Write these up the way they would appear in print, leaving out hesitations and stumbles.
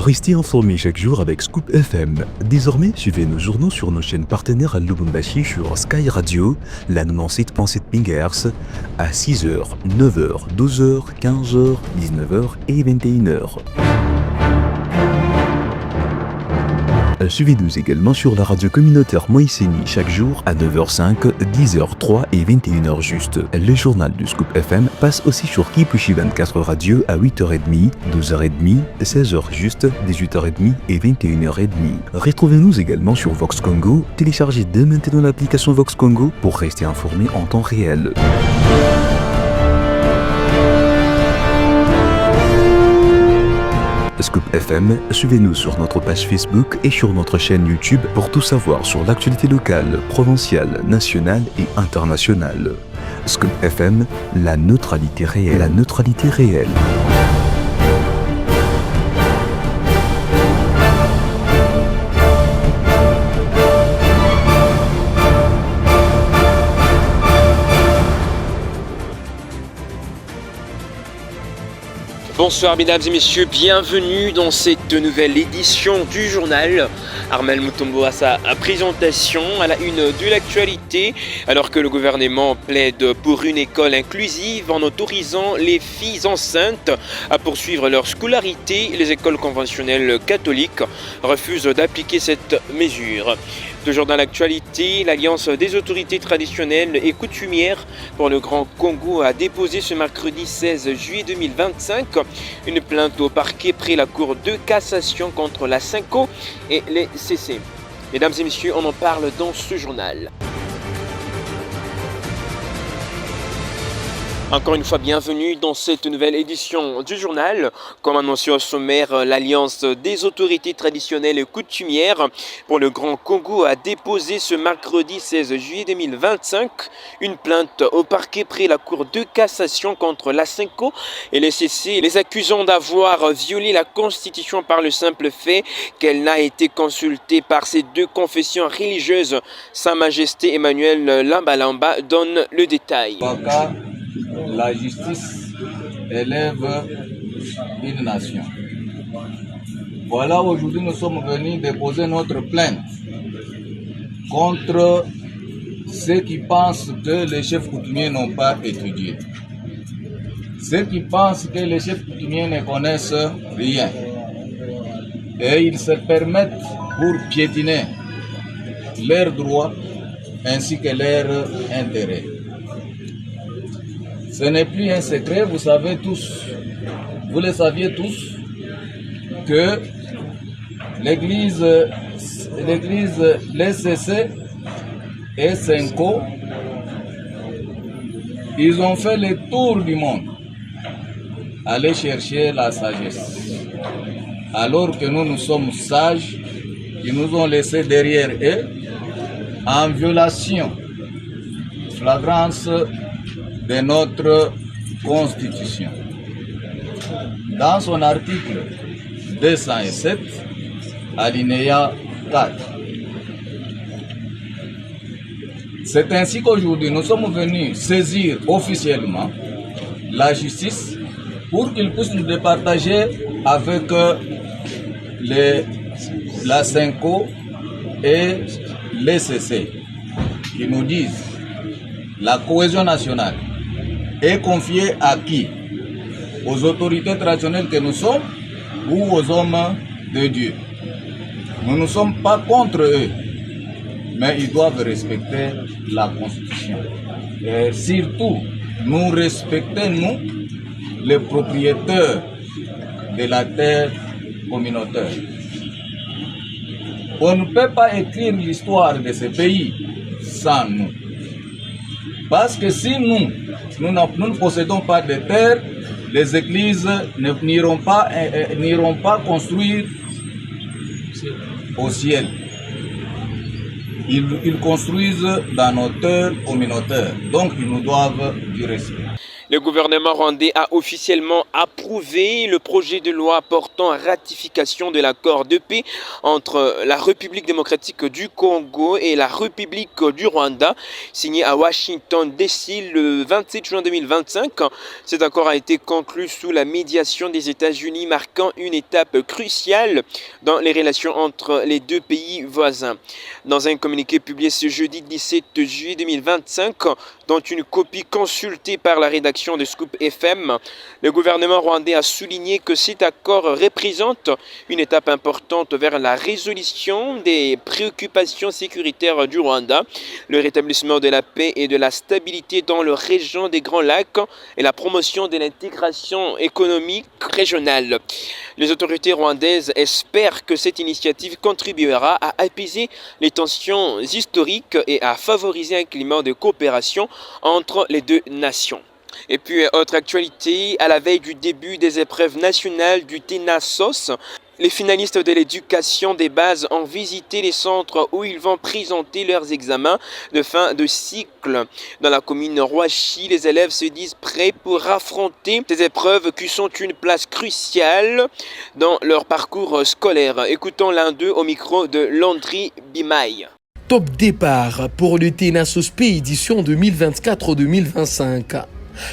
Restez informés chaque jour avec Scoop FM. Désormais, suivez nos journaux sur nos chaînes partenaires à Lubumbashi sur Sky Radio, la 97.7 MHz, à 6h, 9h, 12h, 15h, 19h et 21h. Suivez-nous également sur la radio communautaire Moïseni chaque jour à 9h05, 10h03 et 21h juste. Le journal du Scoop FM passe aussi sur Kipushi 24 Radio à 8h30, 12h30, 16h juste, 18h30 et 21h30. Retrouvez-nous également sur Vox Congo. Téléchargez dès maintenant l'application Vox Congo pour rester informé en temps réel. Scoop FM, suivez-nous sur notre page Facebook et sur notre chaîne YouTube pour tout savoir sur l'actualité locale, provinciale, nationale et internationale. Scoop FM, la neutralité réelle. La neutralité réelle. Bonsoir mesdames et messieurs, bienvenue dans cette nouvelle édition du journal. Armel Mutombo à sa présentation à la une de l'actualité, alors que le gouvernement plaide pour une école inclusive en autorisant les filles enceintes à poursuivre leur scolarité. Les écoles conventionnelles catholiques refusent d'appliquer cette mesure. Toujours dans l'actualité, l'Alliance des autorités traditionnelles et coutumières pour le Grand Congo a déposé ce mercredi 16 juillet 2025 une plainte au parquet près la Cour de cassation contre la Cinco et les CC. Mesdames et messieurs, on en parle dans ce journal. Encore une fois, bienvenue dans cette nouvelle édition du journal. Comme annoncé au sommaire, l'Alliance des autorités traditionnelles et coutumières pour le Grand Congo a déposé ce mercredi 16 juillet 2025 une plainte au parquet près la Cour de cassation contre la Cinco et les CC, les accusant d'avoir violé la Constitution par le simple fait qu'elle n'a été consultée par ces deux confessions religieuses. Sa Majesté Emmanuel Lambalamba donne le détail. La justice élève une nation. Voilà, aujourd'hui nous sommes venus déposer notre plainte contre ceux qui pensent que les chefs coutumiers n'ont pas étudié. Ceux qui pensent que les chefs coutumiers ne connaissent rien. Et ils se permettent pour piétiner leurs droits ainsi que leurs intérêts. Ce n'est plus un secret, vous le saviez tous, que l'église LCC et Cinco, ils ont fait le tour du monde, aller chercher la sagesse. Alors que nous sommes sages, ils nous ont laissé derrière eux en violation, flagrance de notre Constitution. Dans son article 207, alinéa 4. C'est ainsi qu'aujourd'hui, nous sommes venus saisir officiellement la justice pour qu'ils puissent nous départager avec la Cinco et les CC, qui nous disent la cohésion nationale est confiée à qui? Aux autorités traditionnelles que nous sommes ou aux hommes de Dieu? Nous ne sommes pas contre eux, mais ils doivent respecter la Constitution. Et surtout, nous respectons, nous, les propriétaires de la terre communautaire. On ne peut pas écrire l'histoire de ce pays sans nous. Parce que si nous ne possédons pas de terre, les églises n'iront pas construire au ciel. Ils construisent d'un auteur communautaire, donc ils nous doivent du respect. Le gouvernement rwandais a officiellement approuvé le projet de loi portant ratification de l'accord de paix entre la République démocratique du Congo et la République du Rwanda, signé à Washington DC le 27 juin 2025. Cet accord a été conclu sous la médiation des États-Unis, marquant une étape cruciale dans les relations entre les deux pays voisins. Dans un communiqué publié ce jeudi 17 juillet 2025, dont une copie consultée par la rédaction de Scoop FM, le gouvernement rwandais a souligné que cet accord représente une étape importante vers la résolution des préoccupations sécuritaires du Rwanda, le rétablissement de la paix et de la stabilité dans la région des Grands Lacs et la promotion de l'intégration économique régionale. Les autorités rwandaises espèrent que cette initiative contribuera à apaiser les tensions historiques et à favoriser un climat de coopération entre les deux nations. Et puis, autre actualité, à la veille du début des épreuves nationales du TENASOS, les finalistes de l'éducation des bases ont visité les centres où ils vont présenter leurs examens de fin de cycle. Dans la commune Roachi, les élèves se disent prêts pour affronter ces épreuves qui sont une place cruciale dans leur parcours scolaire. Écoutons l'un d'eux au micro de Landry Bimaï. Top départ pour le TENASOS édition 2024-2025.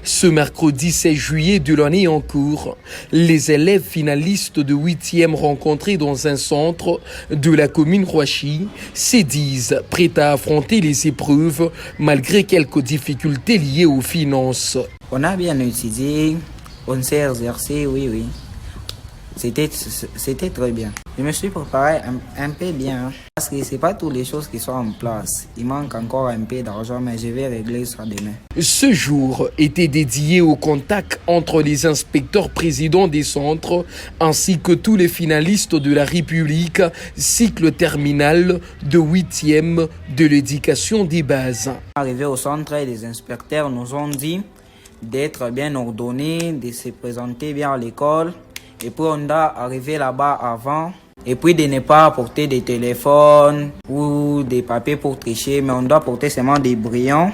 Ce mercredi 16 juillet de l'année en cours, les élèves finalistes de 8e rencontrés dans un centre de la commune Roachi se disent prêts à affronter les épreuves malgré quelques difficultés liées aux finances. On a bien étudié, on s'est exercé, oui. C'était très bien. Je me suis préparé un peu bien parce que ce n'est pas toutes les choses qui sont en place. Il manque encore un peu d'argent, mais je vais régler ça demain. Ce jour était dédié au contact entre les inspecteurs présidents des centres ainsi que tous les finalistes de la République, cycle terminal de 8e de l'éducation des bases. Arrivé au centre, les inspecteurs nous ont dit d'être bien ordonnés, de se présenter bien à l'école. Et puis on doit arriver là-bas avant. Et puis de ne pas porter des téléphones ou des papiers pour tricher, mais on doit porter seulement des brillants,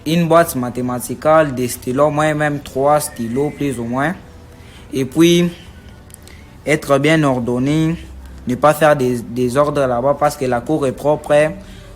une boîte mathématique, des stylos, moi-même 3 stylos plus ou moins. Et puis être bien ordonné, ne pas faire des ordres là-bas parce que la cour est propre.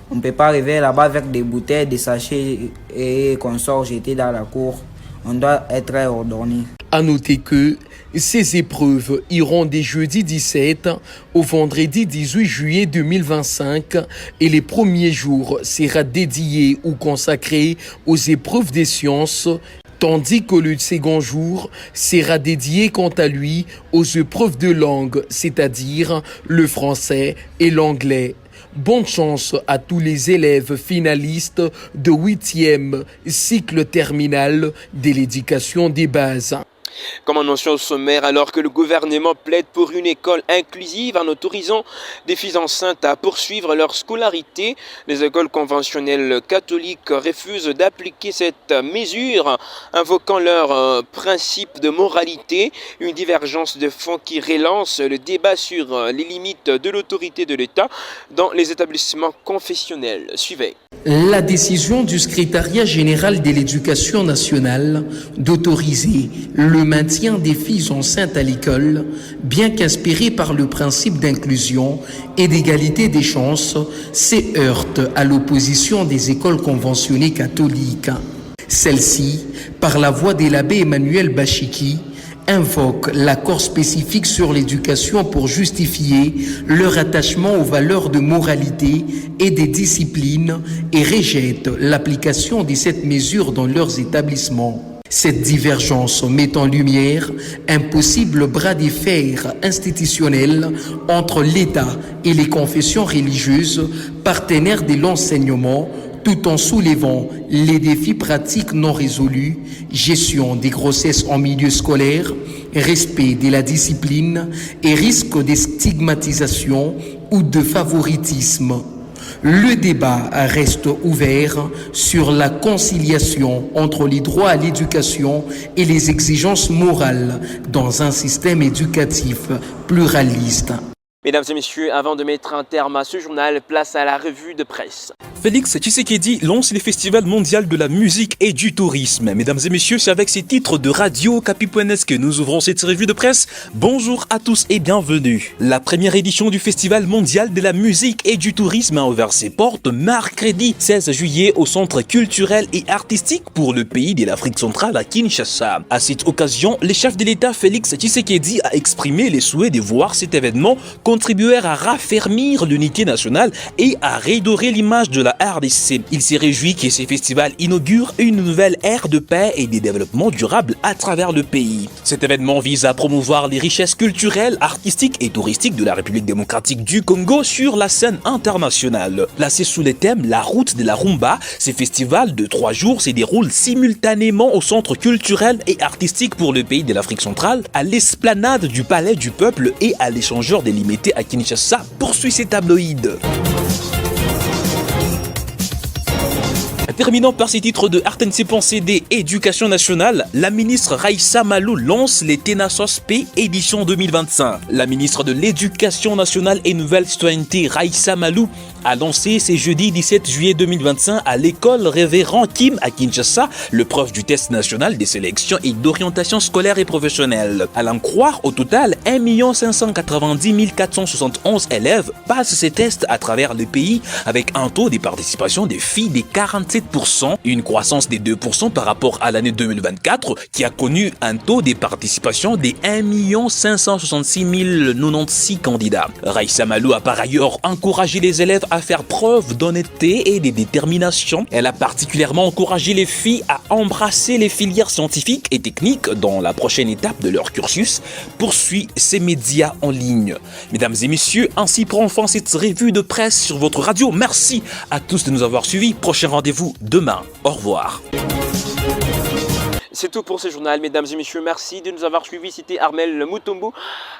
On ne peut pas arriver là-bas avec des bouteilles, des sachets et qu'on sort jeter dans la cour. On doit être ordonné. À noter que ces épreuves iront des jeudi 17 au vendredi 18 juillet 2025 et les premiers jours sera dédié ou consacré aux épreuves des sciences, tandis que le second jour sera dédié quant à lui aux épreuves de langue, c'est-à-dire le français et l'anglais. Bonne chance à tous les élèves finalistes de 8e cycle terminal de l'éducation des bases. Comme annoncé au sommaire, alors que le gouvernement plaide pour une école inclusive en autorisant des filles enceintes à poursuivre leur scolarité, les écoles conventionnelles catholiques refusent d'appliquer cette mesure, invoquant leur principe de moralité, une divergence de fond qui relance le débat sur les limites de l'autorité de l'État dans les établissements confessionnels. Suivez. La décision du secrétariat général de l'éducation nationale d'autoriser le maintien des filles enceintes à l'école, bien qu'inspiré par le principe d'inclusion et d'égalité des chances, se heurte à l'opposition des écoles conventionnées catholiques. Celle-ci, par la voix de l'abbé Emmanuel Bachiki, invoque l'accord spécifique sur l'éducation pour justifier leur attachement aux valeurs de moralité et des disciplines et rejette l'application de cette mesure dans leurs établissements. Cette divergence met en lumière un possible bras de fer institutionnel entre l'État et les confessions religieuses, partenaires de l'enseignement, tout en soulevant les défis pratiques non résolus, gestion des grossesses en milieu scolaire, respect de la discipline et risque de stigmatisation ou de favoritisme. Le débat reste ouvert sur la conciliation entre les droits à l'éducation et les exigences morales dans un système éducatif pluraliste. Mesdames et messieurs, avant de mettre un terme à ce journal, place à la revue de presse. Félix Tshisekedi lance le Festival mondial de la musique et du tourisme. Mesdames et messieurs, c'est avec ces titres de Radio Capipoenes que nous ouvrons cette revue de presse. Bonjour à tous et bienvenue. La première édition du Festival mondial de la musique et du tourisme a ouvert ses portes mercredi 16 juillet au Centre culturel et artistique pour le pays de l'Afrique centrale à Kinshasa. À cette occasion, le chef de l'État Félix Tshisekedi a exprimé les souhaits de voir cet événement contribuer à raffermir l'unité nationale et à redorer l'image de la RDC. Il s'est réjoui que ce festival inaugure une nouvelle ère de paix et de développement durable à travers le pays. Cet événement vise à promouvoir les richesses culturelles, artistiques et touristiques de la République démocratique du Congo sur la scène internationale. Placé sous le thème La route de la rumba, ce festival de 3 jours se déroule simultanément au Centre culturel et artistique pour le pays de l'Afrique centrale, à l'esplanade du Palais du Peuple et à l'échangeur délimité à Kinshasa, poursuit ses tabloïds. Terminant par ces titres de RTNC CD Éducation nationale, la ministre Raissa Malou lance les Tenasos P édition 2025. La ministre de l'Éducation nationale et Nouvelle Citoyenneté Raissa Malou a lancé ce jeudi 17 juillet 2025 à l'école Révérend Kim à Kinshasa l'épreuve du test national des sélections et d'orientation scolaire et professionnelle. À l'en croire, au total, 1 590 471 élèves passent ces tests à travers le pays avec un taux de participation des filles de 47%, une croissance de 2% par rapport à l'année 2024 qui a connu un taux de participation de 1 566 096 candidats. Raissa Malou a par ailleurs encouragé les élèves à faire preuve d'honnêteté et de détermination. Elle a particulièrement encouragé les filles à embrasser les filières scientifiques et techniques dans la prochaine étape de leur cursus, poursuit ces médias en ligne. Mesdames et messieurs, ainsi prend fin cette revue de presse sur votre radio. Merci à tous de nous avoir suivis. Prochain rendez-vous demain. Au revoir. C'est tout pour ce journal, mesdames et messieurs. Merci de nous avoir suivis. C'était Armel Mutombo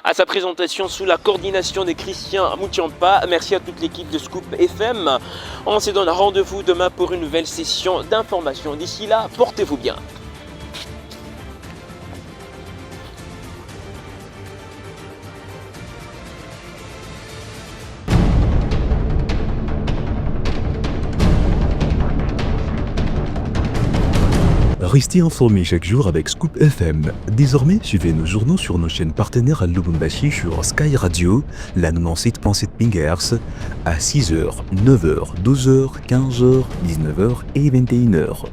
à sa présentation sous la coordination de Christian Moutiampa. Merci à toute l'équipe de Scoop FM. On se donne rendez-vous demain pour une nouvelle session d'information. D'ici là, portez-vous bien. Restez informés chaque jour avec Scoop FM. Désormais, suivez nos journaux sur nos chaînes partenaires à Lubumbashi sur Sky Radio, la 97.7 MHz, à 6h, 9h, 12h, 15h, 19h et 21h.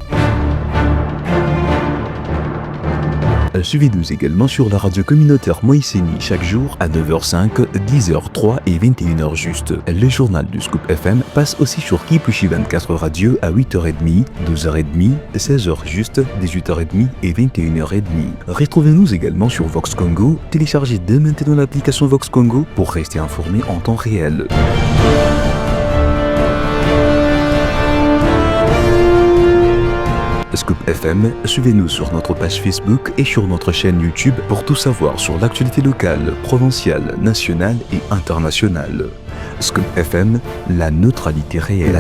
Suivez-nous également sur la radio communautaire Moïseni chaque jour à 9h05, 10h03 et 21h juste. Le journal du Scoop FM passe aussi sur Kipushi 24 Radio à 8h30, 12h30, 16h juste, 18h30 et 21h30. Retrouvez-nous également sur Vox Congo. Téléchargez dès maintenant l'application Vox Congo pour rester informé en temps réel. Scoop FM, suivez-nous sur notre page Facebook et sur notre chaîne YouTube pour tout savoir sur l'actualité locale, provinciale, nationale et internationale. Scoop FM, la neutralité réelle.